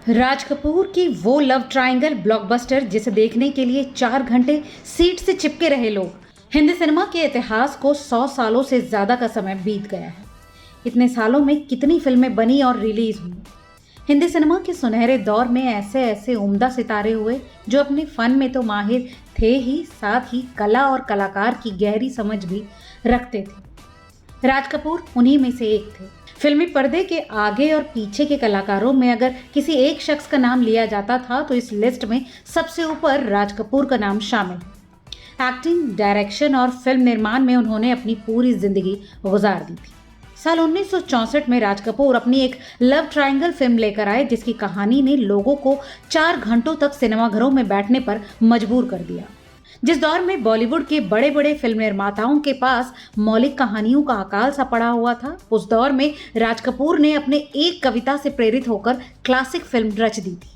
राज कपूर की वो love triangle blockbuster जिसे देखने के लिए 4 घंटे सीट से चिपके रहे लोग। हिंदी सिनेमा के इतिहास को 100 सालों से ज्यादा का समय बीत गया है। इतने सालों में कितनी फिल्में बनी और रिलीज हुई। हिंदी सिनेमा के सुनहरे दौर में ऐसे ऐसे उम्दा सितारे हुए जो अपने फन में तो माहिर थे ही, साथ ही कला और कलाकार की गहरी समझ भी रखते थे। राज कपूर उन्हीं में से एक थे। फिल्मी पर्दे के आगे और पीछे के कलाकारों में अगर किसी एक शख्स का नाम लिया जाता था तो इस लिस्ट में सबसे ऊपर राज कपूर का नाम शामिल है। एक्टिंग, डायरेक्शन और फिल्म निर्माण में उन्होंने अपनी पूरी जिंदगी गुजार दी थी। साल 1964 में राज कपूर अपनी एक लव ट्रायंगल फिल्म लेकर आए जिसकी कहानी ने लोगों को 4 घंटों तक सिनेमाघरों में बैठने पर मजबूर कर दिया। जिस दौर में बॉलीवुड के बड़े बड़े फिल्म निर्माताओं के पास मौलिक कहानियों का अकाल सा पड़ा हुआ था, उस दौर में राज कपूर ने अपने एक कविता से प्रेरित होकर क्लासिक फिल्म रच दी थी।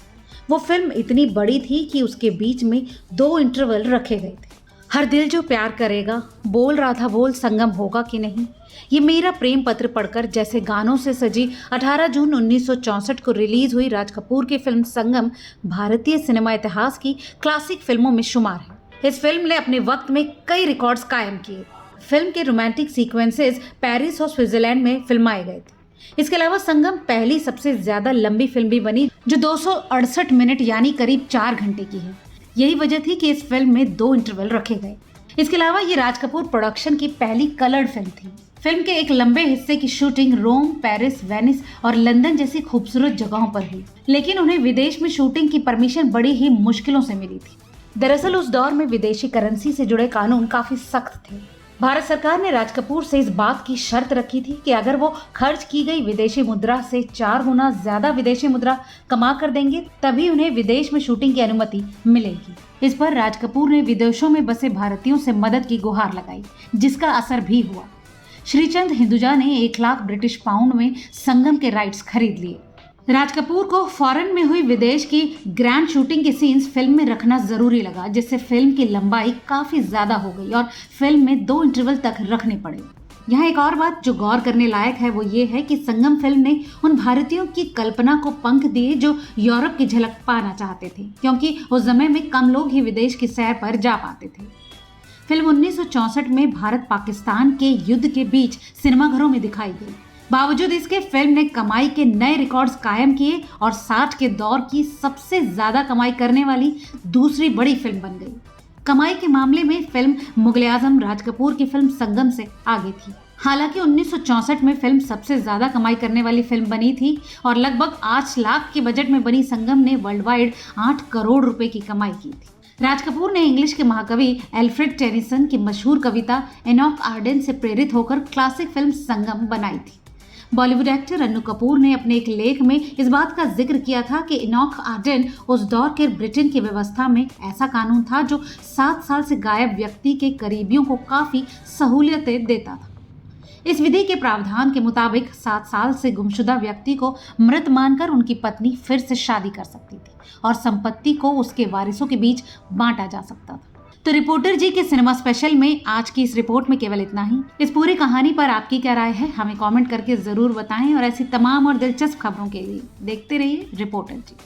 वो फिल्म इतनी बड़ी थी कि उसके बीच में 2 इंटरवल रखे गए थे। हर दिल जो प्यार करेगा, बोल राधा बोल, संगम होगा कि नहीं, ये मेरा प्रेम पत्र पढ़कर जैसे गानों से सजी 18 जून 1964 को रिलीज हुई राज कपूर की फिल्म संगम भारतीय सिनेमा इतिहास की क्लासिक फिल्मों में शुमार है। इस फिल्म ने अपने वक्त में कई रिकॉर्ड्स कायम किए। फिल्म के रोमांटिक सीक्वेंसेस पेरिस और स्विट्जरलैंड में फिल्माए गए थे। इसके अलावा संगम पहली सबसे ज्यादा लंबी फिल्म भी बनी जो 268 मिनट यानी करीब 4 घंटे की है। यही वजह थी कि इस फिल्म में 2 इंटरवल रखे गए। इसके अलावा ये राज कपूर प्रोडक्शन की पहली कलर्ड फिल्म थी। फिल्म के एक लंबे हिस्से की शूटिंग रोम, पेरिस, वेनिस और लंदन जैसी खूबसूरत जगहों पर हुई, लेकिन उन्हें विदेश में शूटिंग की परमिशन बड़ी ही मुश्किलों से मिली थी। दरअसल उस दौर में विदेशी करेंसी से जुड़े कानून काफी सख्त थे। भारत सरकार ने राज कपूर से इस बात की शर्त रखी थी कि अगर वो खर्च की गई विदेशी मुद्रा से 4 गुना ज्यादा विदेशी मुद्रा कमा कर देंगे तभी उन्हें विदेश में शूटिंग की अनुमति मिलेगी। इस पर राज कपूर ने विदेशों में बसे भारतीयों से मदद की गुहार लगाई, जिसका असर भी हुआ। श्रीचंद हिंदुजा ने 1 लाख ब्रिटिश पाउंड में संगम के राइट्स खरीद लिए। राज कपूर को फॉरेन में हुई विदेश की ग्रैंड शूटिंग के सीन्स फिल्म में रखना जरूरी लगा, जिससे फिल्म की लंबाई काफी ज्यादा हो गई और फिल्म में 2 इंटरवल तक रखने पड़े। यहाँ एक और बात जो गौर करने लायक है वो ये है कि संगम फिल्म ने उन भारतीयों की कल्पना को पंख दिए जो यूरोप की झलक पाना चाहते थे, क्योंकि उस समय में कम लोग ही विदेश की सैर पर जा पाते थे। फिल्म 1964 में भारत पाकिस्तान के युद्ध के बीच सिनेमाघरों में दिखाई गई। बावजूद इसके फिल्म ने कमाई के नए रिकॉर्ड्स कायम किए और 60 के दौर की सबसे ज्यादा कमाई करने वाली दूसरी बड़ी फिल्म बन गई। कमाई के मामले में फिल्म मुगले आजम राज कपूर की फिल्म संगम से आगे थी। हालांकि 1964 में फिल्म सबसे ज्यादा कमाई करने वाली फिल्म बनी थी और लगभग 8 लाख के बजट में बनी संगम ने वर्ल्ड वाइड 8 करोड़ रुपए की कमाई की थी। राज कपूर ने इंग्लिश के महाकवि एल्फ्रेड टेनिसन की मशहूर कविता एनॉक आर्डन से प्रेरित होकर क्लासिक फिल्म संगम बनाई थी। बॉलीवुड एक्टर अन्नू कपूर ने अपने एक लेख में इस बात का जिक्र किया था कि एनॉक आर्डन उस दौर के ब्रिटेन की व्यवस्था में ऐसा कानून था जो 7 साल से गायब व्यक्ति के करीबियों को काफी सहूलियतें देता था। इस विधि के प्रावधान के मुताबिक 7 साल से गुमशुदा व्यक्ति को मृत मानकर उनकी पत्नी फिर से शादी कर सकती थी और संपत्ति को उसके वारिसों के बीच बांटा जा सकता था। तो रिपोर्टर जी के सिनेमा स्पेशल में आज की इस रिपोर्ट में केवल इतना ही। इस पूरी कहानी पर आपकी क्या राय है हमें कमेंट करके जरूर बताएं और ऐसी तमाम और दिलचस्प खबरों के लिए देखते रहिए रिपोर्टर जी।